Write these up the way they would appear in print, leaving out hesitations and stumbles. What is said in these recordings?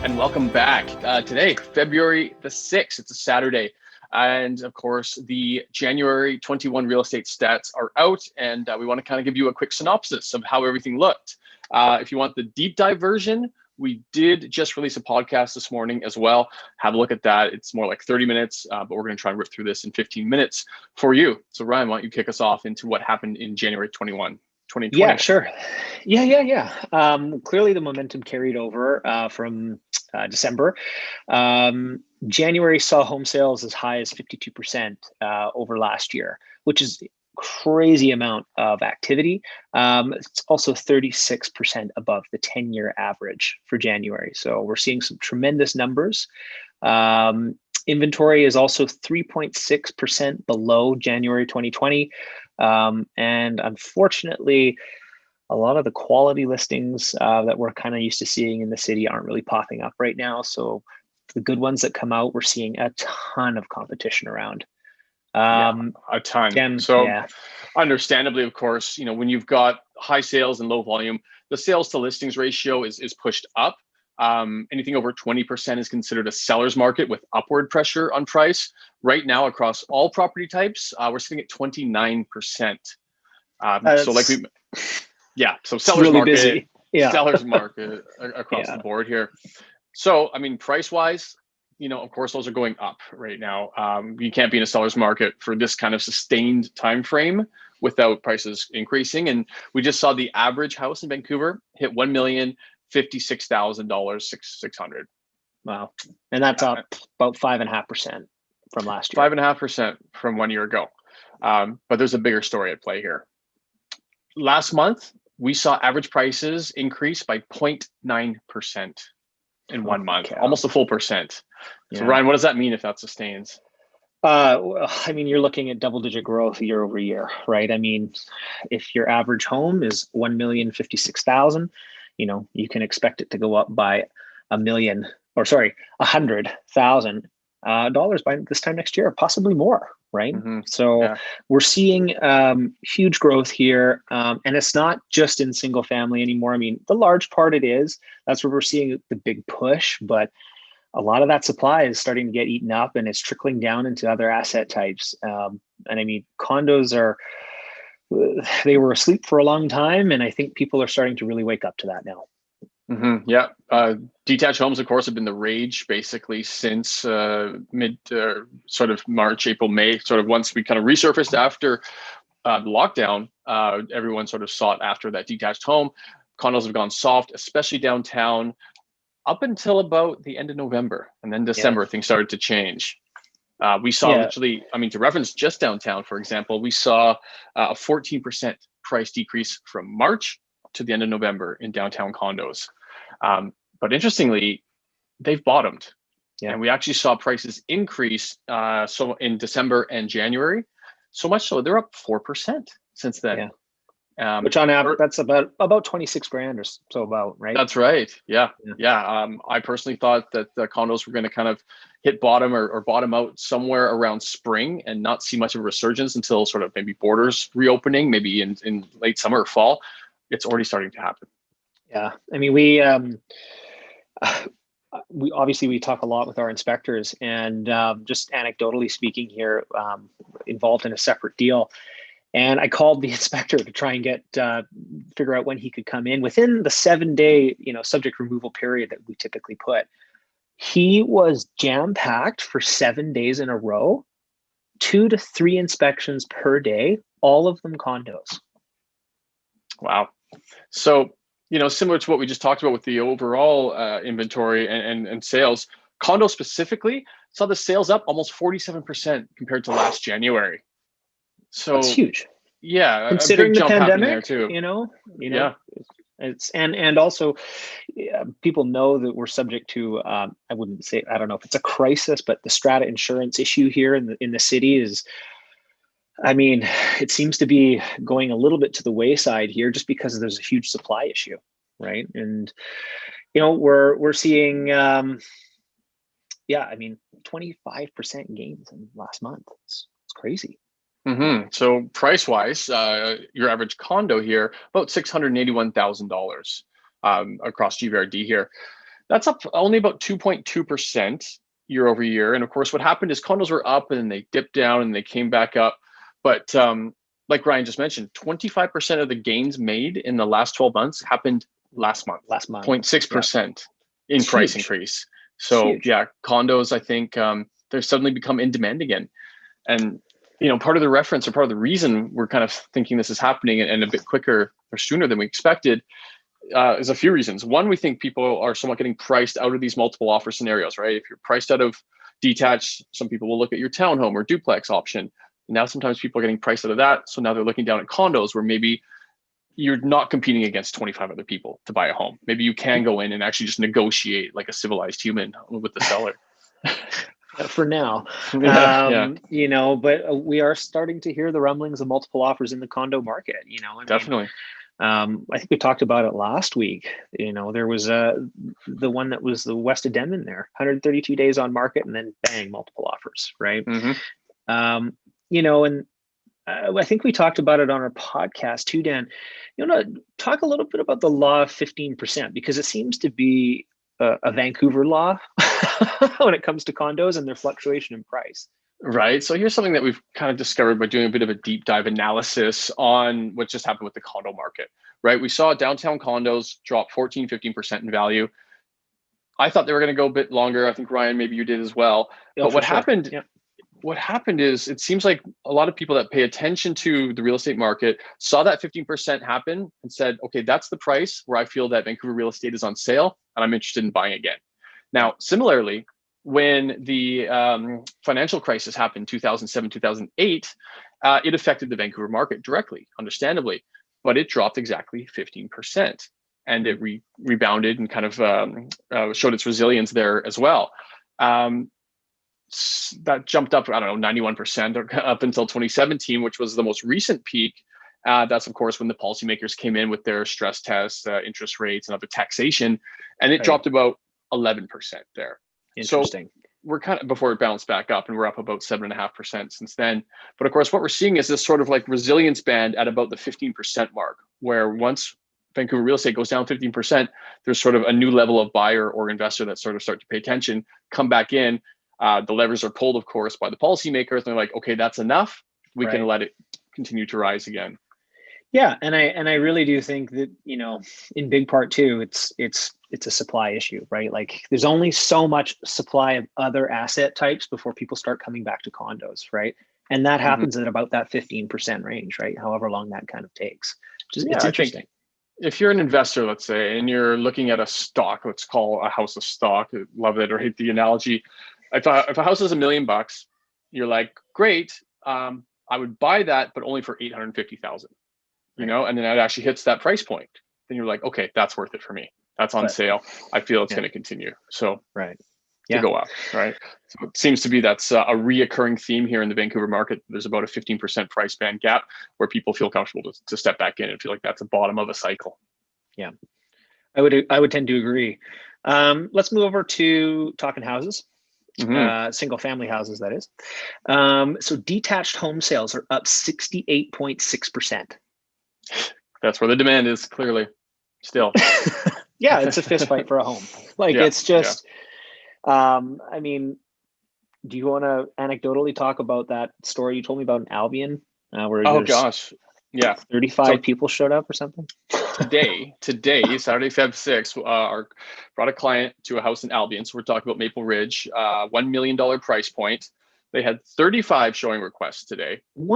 and welcome back. Today, February the 6th, it's a Saturday. And of course, the January 21 real estate stats are out, and we want to kind of give you a quick synopsis of how everything looked. If you want the deep dive version, we did just release a podcast this morning as well. Have a look at that. It's more like 30 minutes, but we're going to try and rip through this in 15 minutes for you. So Ryan, why don't you kick us off into what happened in January 2020? Yeah, sure. Yeah. Clearly the momentum carried over from December. January saw home sales as high as 52% over last year, which is crazy amount of activity. It's also 36% above the 10-year average for January. So we're seeing some tremendous numbers. Inventory is also 3.6% below January 2020. And unfortunately, a lot of the quality listings that we're kind of used to seeing in the city aren't really popping up right now. So the good ones that come out, we're seeing a ton of competition around. A ton. Understandably, of course, when you've got high sales and low volume, the sales to listings ratio is pushed up. Anything over 20% is considered a seller's market with upward pressure on price. Right now, across all property types, we're sitting at 29%. So seller's really market, busy. Yeah. Seller's market across the board here. So, price wise, of course, those are going up right now. You can't be in a seller's market for this kind of sustained time frame without prices increasing. And we just saw the average house in Vancouver hit $1,056,600. Wow. And that's up about 5.5% from last year. 5.5% from 1 year ago. But there's a bigger story at play here. Last month, we saw average prices increase by 0.9% in 1 month, almost a full percent. So Ryan, what does that mean if that sustains? You're looking at double-digit growth year over year, right? If your average home is $1,056,000, you can expect it to go up by $100,000 by this time next year, possibly more, right? We're seeing huge growth here, and it's not just in single family anymore. The large part it is. That's where we're seeing the big push, but a lot of that supply is starting to get eaten up, and it's trickling down into other asset types. Condos they were asleep for a long time, and I think people are starting to really wake up to that now. Detached homes, of course, have been the rage basically since mid sort of March, April, May. Sort of once we kind of resurfaced after the lockdown, everyone sort of sought after that detached home. Condos have gone soft, especially downtown, up until about the end of November, and then December things started to change. We saw literally, to reference just downtown, for example, we saw a 14% price decrease from March to the end of November in downtown condos. But interestingly, they've bottomed. And we actually saw prices increase so in December and January, so much so they're up 4% since then. Which on average, that's about 26 grand or so about, right? That's right. Yeah. I personally thought that the condos were going to kind of hit bottom or bottom out somewhere around spring and not see much of a resurgence until sort of maybe borders reopening, maybe in late summer or fall. It's already starting to happen. Yeah. We obviously we talk a lot with our inspectors, and just anecdotally speaking here, involved in a separate deal. And I called the inspector to try and figure out when he could come in within the 7-day, subject removal period that we typically put. He was jam-packed for 7 days in a row, 2 to 3 inspections per day, all of them condos. Wow. So, similar to what we just talked about with the overall inventory and sales, condo specifically saw the sales up almost 47% compared to last January. So that's huge. Yeah, considering the pandemic, there too. It's and also people know that we're subject to I don't know if it's a crisis, but the strata insurance issue here in the city is, it seems to be going a little bit to the wayside here just because there's a huge supply issue, right? And we're seeing 25% gains in last month. It's crazy. So price-wise, your average condo here, about $681,000 across GVRD here. That's up only about 2.2% year over year. And of course, what happened is condos were up and then they dipped down and they came back up. But like Ryan just mentioned, 25% of the gains made in the last 12 months happened last month. 0.6% in price increase. So yeah, condos, I think they're suddenly become in demand again. And part of the reference or part of the reason we're kind of thinking this is happening and a bit quicker or sooner than we expected is a few reasons. One, we think people are somewhat getting priced out of these multiple offer scenarios, right? If you're priced out of detached, some people will look at your townhome or duplex option. Now, sometimes people are getting priced out of that. So now they're looking down at condos where maybe you're not competing against 25 other people to buy a home. Maybe you can go in and actually just negotiate like a civilized human with the seller. For now, but we are starting to hear the rumblings of multiple offers in the condo market. Definitely. I think we talked about it last week. There was the one that was the west of Denman there, 132 days on market, and then bang, multiple offers, right? Mm-hmm. And I think we talked about it on our podcast too, Dan. Talk a little bit about the law of 15%, because it seems to be a Vancouver law when it comes to condos and their fluctuation in price. Right. So here's something that we've kind of discovered by doing a bit of a deep dive analysis on what just happened with the condo market, right? We saw downtown condos drop 14, 15% in value. I thought they were going to go a bit longer. I think, Ryan, maybe you did as well. But what happened? Yeah. What happened is it seems like a lot of people that pay attention to the real estate market saw that 15% happen and said, okay, that's the price where I feel that Vancouver real estate is on sale and I'm interested in buying again. Now, similarly, when the financial crisis happened, 2007, 2008, it affected the Vancouver market directly, understandably, but it dropped exactly 15%. And it rebounded and kind of showed its resilience there as well. That jumped up, 91% up until 2017, which was the most recent peak. That's, of course, when the policymakers came in with their stress tests, interest rates, and other taxation, and it dropped about 11% there. Interesting. So we're kind of, before it bounced back up, and we're up about 7.5% since then. But of course, what we're seeing is this sort of like resilience band at about the 15% mark, where once Vancouver real estate goes down 15%, there's sort of a new level of buyer or investor that sort of start to pay attention, come back in. The levers are pulled, of course, by the policymakers. And they're like, okay, that's enough. We can let it continue to rise again. Yeah, and I really do think that in big part too, it's a supply issue, right? Like there's only so much supply of other asset types before people start coming back to condos, right? And that happens at about that 15% range, right? However long that kind of takes. It's interesting. If you're an investor, let's say, and you're looking at a stock, let's call a house a stock, love it or hate the analogy. If a house is $1 million, you're like, great, I would buy that, but only for $850,000, and then it actually hits that price point. Then you're like, okay, that's worth it for me. That's on sale. I feel it's going to continue. So to go up, right? So it seems to be that's a reoccurring theme here in the Vancouver market. There's about a 15% price band gap where people feel comfortable to step back in and feel like that's the bottom of a cycle. Yeah, I would tend to agree. Let's move over to talking houses. Single family houses, that is. So detached home sales are up 68.6%. That's where the demand is, clearly, still. Yeah, it's a fist fight for a home. It's just, I mean, do you want to anecdotally talk about that story you told me about in Albion? Where 35 people showed up or something? Today, Saturday, Feb 6th, brought a client to a house in Albion. So we're talking about Maple Ridge, $1 million price point. They had 35 showing requests today. In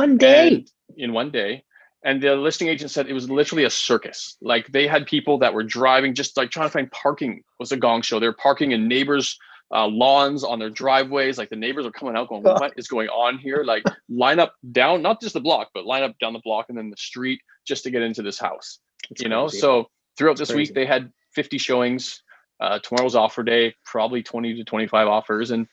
one day. And the listing agent said it was literally a circus. Like they had people that were driving, just like trying to find parking. It was a gong show. They're parking in neighbors' lawns on their driveways. Like the neighbors are coming out going, what is going on here? Like line up down, not just the block, but line up down the block and then the street just to get into this house. Crazy. So throughout this week, they had 50 showings. Tomorrow's offer day, probably 20 to 25 offers, and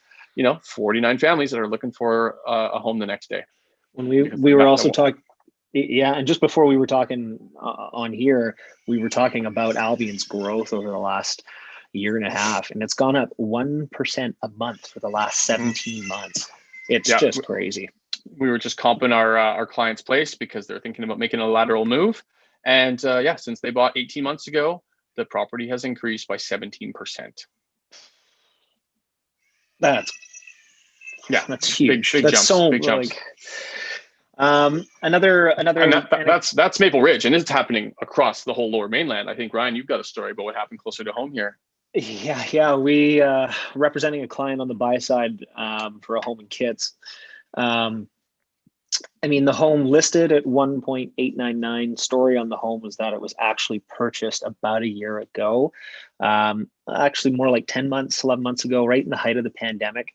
49 families that are looking for a home the next day. When we were also talking, and just before we were talking on here, we were talking about Albion's growth over the last year and a half, and it's gone up 1% a month for the last 17 months. It's just crazy. We were just comping our client's place because they're thinking about making a lateral move. And since they bought 18 months ago, the property has increased by 17%. That's huge. Big That's jumps, so big jumps. like another And that's Maple Ridge, and it's happening across the whole Lower Mainland. I think, Ryan, you've got a story about what happened closer to home here. Yeah. We representing a client on the buy side for a home in Kits. I mean, the home listed at 1.899. Story on the home was that it was actually purchased about a year ago. Actually, more like 10 months, 11 months ago, right in the height of the pandemic.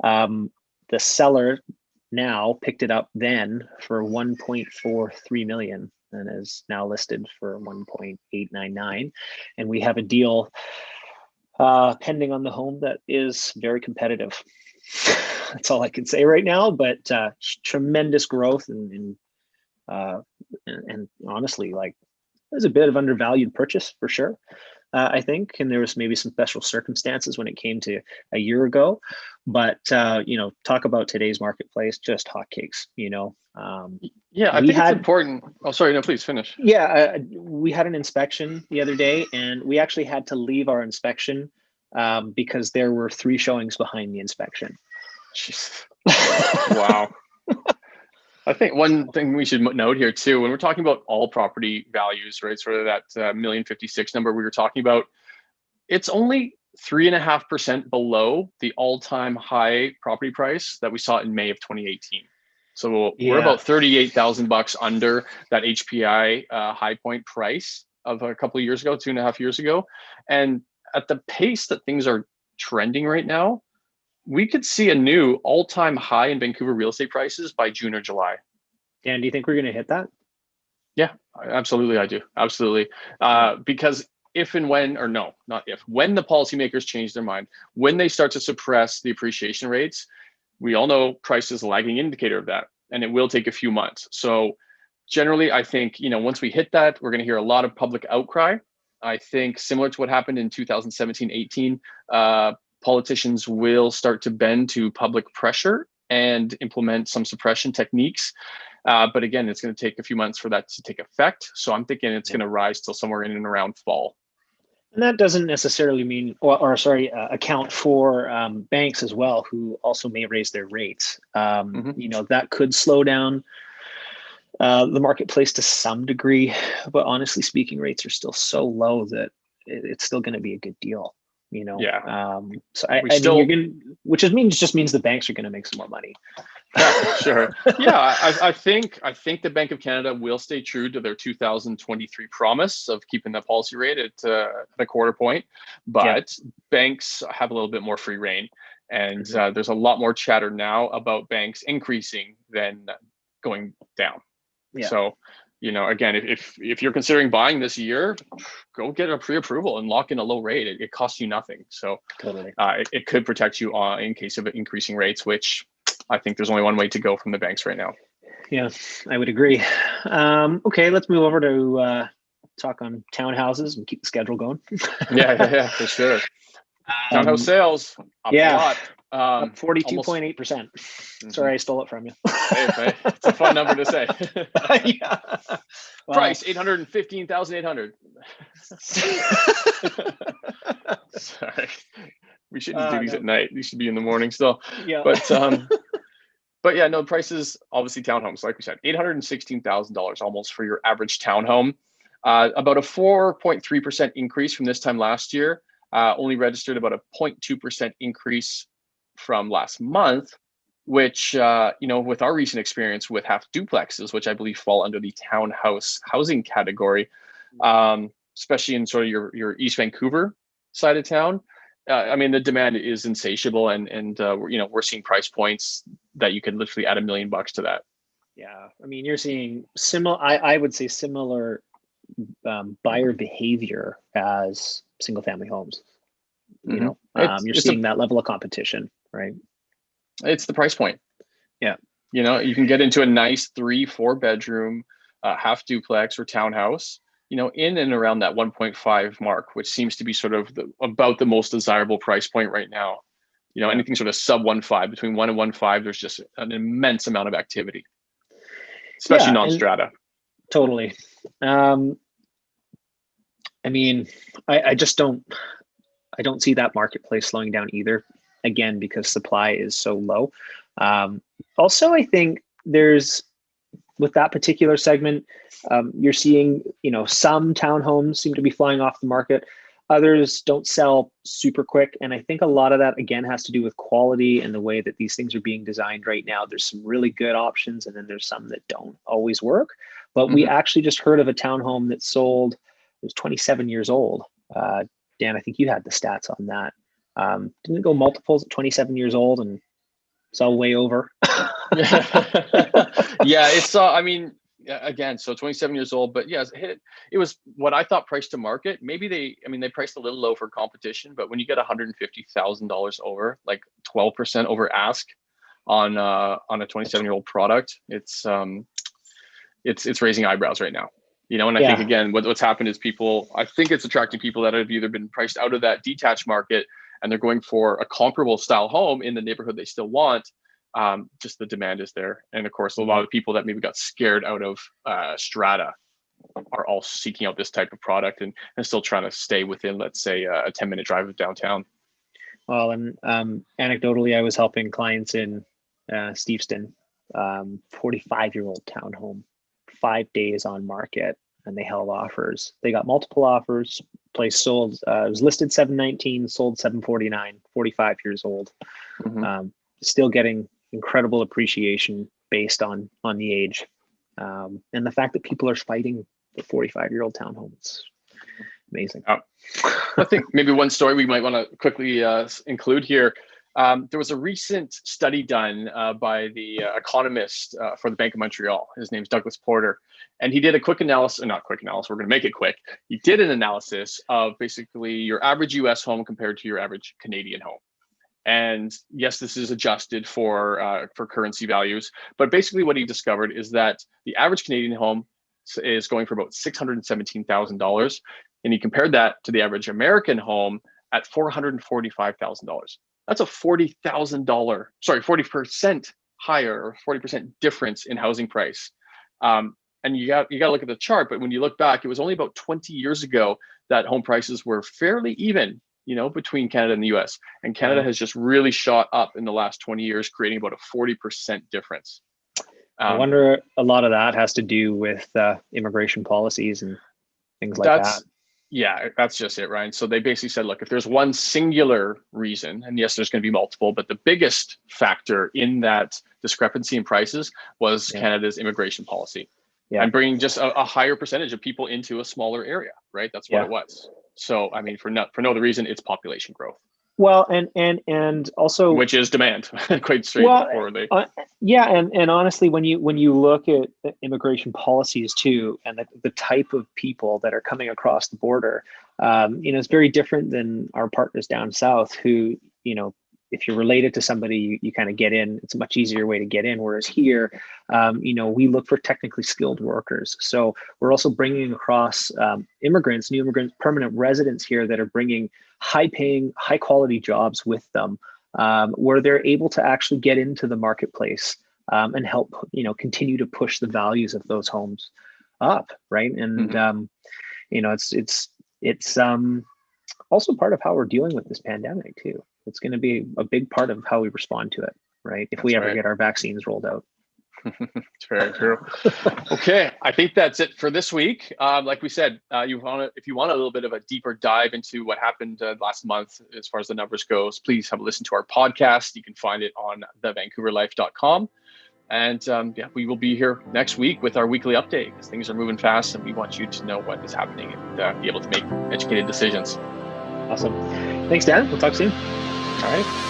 The seller now picked it up then for 1.43 million and is now listed for 1.899. And we have a deal pending on the home that is very competitive. That's all I can say right now, but tremendous growth and honestly, like, it was a bit of undervalued purchase for sure. I think, and there was maybe some special circumstances when it came to a year ago, but talk about today's marketplace, just hotcakes. I think it's important. Oh, sorry, no, please finish. Yeah, we had an inspection the other day, and we actually had to leave our inspection because there were 3 showings behind the inspection. Jeez. Wow. I think one thing we should note here too, when we're talking about all property values, right, sort of that $1,056,000 number we were talking about, it's only 3.5% below the all-time high property price that we saw in May of 2018. So we're about $38,000 under that HPI high point price of a couple of years ago, 2.5 years ago. And at the pace that things are trending right now, we could see a new all-time high in Vancouver real estate prices by June or July. Dan, do you think we're going to hit that? Yeah, absolutely. I do. Absolutely. Because when the policymakers change their mind, when they start to suppress the appreciation rates, we all know price is a lagging indicator of that, and it will take a few months. So generally, I think, once we hit that, we're going to hear a lot of public outcry. I think similar to what happened in 2017-18, politicians will start to bend to public pressure and implement some suppression techniques. But again, it's going to take a few months for that to take effect. So I'm thinking it's going to rise till somewhere in and around fall. And that doesn't necessarily mean, account for banks as well, who also may raise their rates. That could slow down the marketplace to some degree. But honestly speaking, rates are still so low that it's still going to be a good deal. Which just means the banks are going to make some more money. Yeah, sure. Yeah, I think the Bank of Canada will stay true to their 2023 promise of keeping that policy rate at a quarter point, but banks have a little bit more free reign, and there's a lot more chatter now about banks increasing than going down. Yeah. So, again, if you're considering buying this year, go get a pre-approval and lock in a low rate. It costs you nothing. So totally. It could protect you in case of increasing rates, which I think there's only one way to go from the banks right now. Yeah, I would agree. Okay, let's move over to talk on townhouses and keep the schedule going. yeah, for sure. Townhouse sales up a lot. Up 42.8%. Sorry, I stole it from you. Hey, it's a fun number to say. Yeah. Price $815,800. Sorry, we shouldn't do these at night. These should be in the morning still. Yeah. But yeah, no, prices, obviously townhomes, like we said, $816,000 almost for your average townhome. About a 4.3% increase from this time last year. Only registered about a 0.2% increase from last month, which, with our recent experience with half duplexes, which I believe fall under the townhouse housing category, especially in sort of your East Vancouver side of town, the demand is insatiable, and we're seeing price points that you can literally add $1 million to that. Yeah, you're seeing similar. I would say similar buyer behavior as single family homes. You're seeing that level of competition, right? It's the price point. Yeah. You can get into a nice 3-4 bedroom half duplex or townhouse, in and around that 1.5 mark, which seems to be sort of about the most desirable price point right now. Anything sort of sub 1.5, between 1 and 1.5, there's just an immense amount of activity, especially non-strata. Totally. I mean, I just I don't see that marketplace slowing down either. Again, because supply is so low. Also, I think there's with that particular segment, you're seeing, some townhomes seem to be flying off the market. Others don't sell super quick. And I think a lot of that, again, has to do with quality and the way that these things are being designed right now. There's some really good options, and then there's some that don't always work. But we actually just heard of a townhome that sold, it was 27 years old. Dan, I think you had the stats on that. Didn't it go multiples at 27 years old and sell way over? Yeah, it's I mean, again, so 27 years old, but yes, it was what I thought priced to market. Maybe they priced a little low for competition, but when you get $150,000 over, like 12% over ask on a 27-year-old product, it's raising eyebrows right now. And I think, again, what's happened is I think it's attracting people that have either been priced out of that detached market and they're going for a comparable style home in the neighborhood they still want. Just the demand is there. And of course, a lot of people that maybe got scared out of strata are all seeking out this type of product and still trying to stay within, let's say, a 10-minute drive of downtown. Well, and anecdotally, I was helping clients in Steveston, 45-year-old townhome, 5 days on market, and they held offers. They got multiple offers. Place sold, it was listed 719, sold 749, 45 years old. Still getting incredible appreciation based on the age. And the fact that people are fighting the 45-year-old townhomes. Amazing. I think maybe one story we might want to quickly include here. There was a recent study done by the economist for the Bank of Montreal. His name's Douglas Porter. And he did a quick analysis, not quick analysis, we're going to make it quick. He did an analysis of basically your average US home compared to your average Canadian home. And yes, this is adjusted for currency values. But basically what he discovered is that the average Canadian home is going for about $617,000. And he compared that to the average American home at $445,000. That's a $40% higher or 40% difference in housing price. And you got to look at the chart, but when you look back, it was only about 20 years ago that home prices were fairly even, between Canada and the US. And Canada has just really shot up in the last 20 years, creating about a 40% difference. I wonder a lot of that has to do with immigration policies and things like that. Yeah, that's just it, Ryan. So they basically said, look, if there's one singular reason, and yes, there's going to be multiple, but the biggest factor in that discrepancy in prices was Canada's immigration policy. And bringing just a higher percentage of people into a smaller area, right? That's what it was. So, I mean, for no other reason, it's population growth. Well, and also, which is demand, quite straightforwardly. And honestly, when you look at immigration policies too, and the type of people that are coming across the border, it's very different than our partners down south who, if you're related to somebody, you kind of get in. It's a much easier way to get in. Whereas here, we look for technically skilled workers. So we're also bringing across new immigrants, permanent residents here that are bringing high-paying, high-quality jobs with them, where they're able to actually get into the marketplace and help, continue to push the values of those homes up, right? And it's also part of how we're dealing with this pandemic too. It's going to be a big part of how we respond to it, right? If we ever get our vaccines rolled out. It's very true. Okay, I think that's it for this week. Like we said, if you want a little bit of a deeper dive into what happened last month as far as the numbers goes, please have a listen to our podcast. You can find it on thevancouverlife.com. And we will be here next week with our weekly update because things are moving fast and we want you to know what is happening and be able to make educated decisions. Awesome. Thanks, Dan. We'll talk soon. All right.